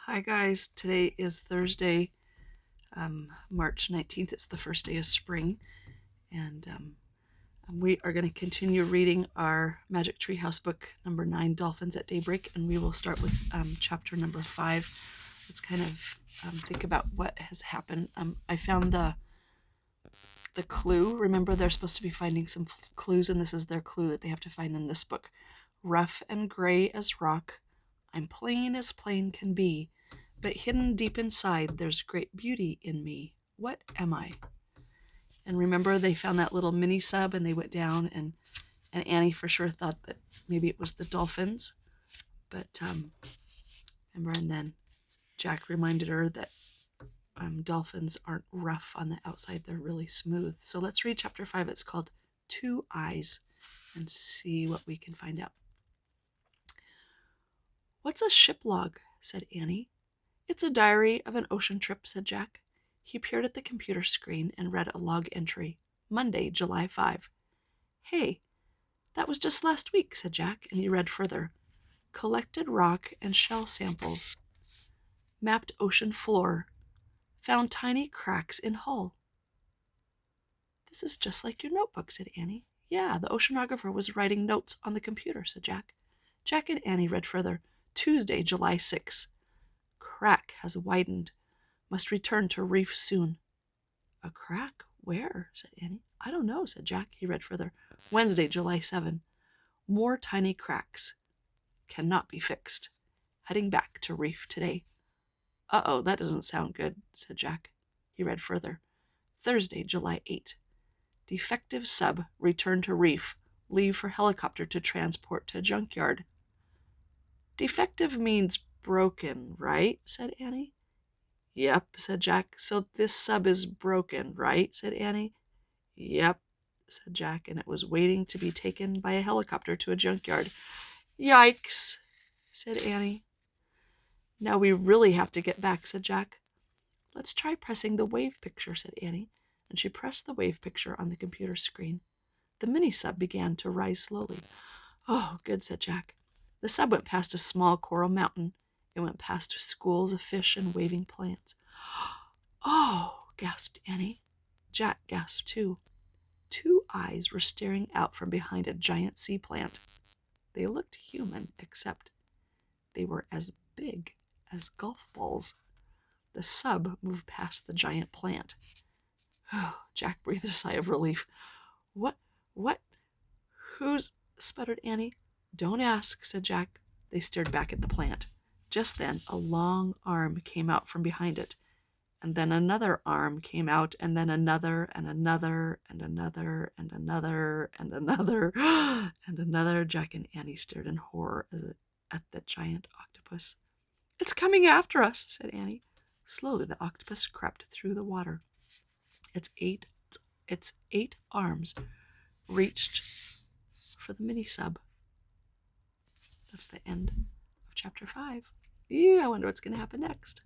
Hi guys, today is Thursday, March 19th. It's the first day of spring, and we are going to continue reading our Magic Tree House book number 9, Dolphins at Daybreak, and we will start with chapter number 5. Let's kind of think about what has happened. I found the clue. Remember, they're supposed to be finding some clues, and this is their clue that they have to find in this book. Rough and gray as rock, I'm plain as plain can be, but hidden deep inside there's great beauty in me. What am I? And remember, they found that little mini sub and they went down, and Annie for sure thought that maybe it was the dolphins. But remember, and then Jack reminded her that dolphins aren't rough on the outside, they're really smooth. So let's read chapter 5. It's called Two Eyes, and see what we can find out. What's a ship log? Said Annie. It's a diary of an ocean trip, said Jack. He peered at the computer screen and read a log entry. Monday, July 5. Hey, that was just last week, said Jack, and he read further. Collected rock and shell samples. Mapped ocean floor. Found tiny cracks in hull. This is just like your notebook, said Annie. Yeah, the oceanographer was writing notes on the computer, said Jack. Jack and Annie read further. Tuesday, July 6. Crack has widened. Must return to reef soon. A crack? Where? Said Annie. I don't know, said Jack. He read further. Wednesday, July 7. More tiny cracks. Cannot be fixed. Heading back to reef today. Uh-oh, that doesn't sound good, said Jack. He read further. Thursday, July 8. Defective sub. Return to reef. Leave for helicopter to transport to junkyard. Defective means broken, right? Said Annie. Yep, said Jack. So this sub is broken, right? Said Annie. Yep, said Jack, and it was waiting to be taken by a helicopter to a junkyard. Yikes, said Annie. Now we really have to get back, said Jack. Let's try pressing the wave picture, said Annie, and she pressed the wave picture on the computer screen. The mini sub began to rise slowly. Oh, good, said Jack. The sub went past a small coral mountain. It went past schools of fish and waving plants. Oh, gasped Annie. Jack gasped too. Two eyes were staring out from behind a giant sea plant. They looked human, except they were as big as golf balls. The sub moved past the giant plant. Oh, Jack breathed a sigh of relief. What? Who's... sputtered Annie. Don't ask, said Jack. They stared back at the plant. Just then, a long arm came out from behind it. And then another arm came out, and then another, and another, and another, and another, and another, and another. Jack and Annie stared in horror at the giant octopus. It's coming after us, said Annie. Slowly the octopus crept through the water. Its eight arms reached for the mini sub. That's the end of chapter 5. Yeah, I wonder what's going to happen next.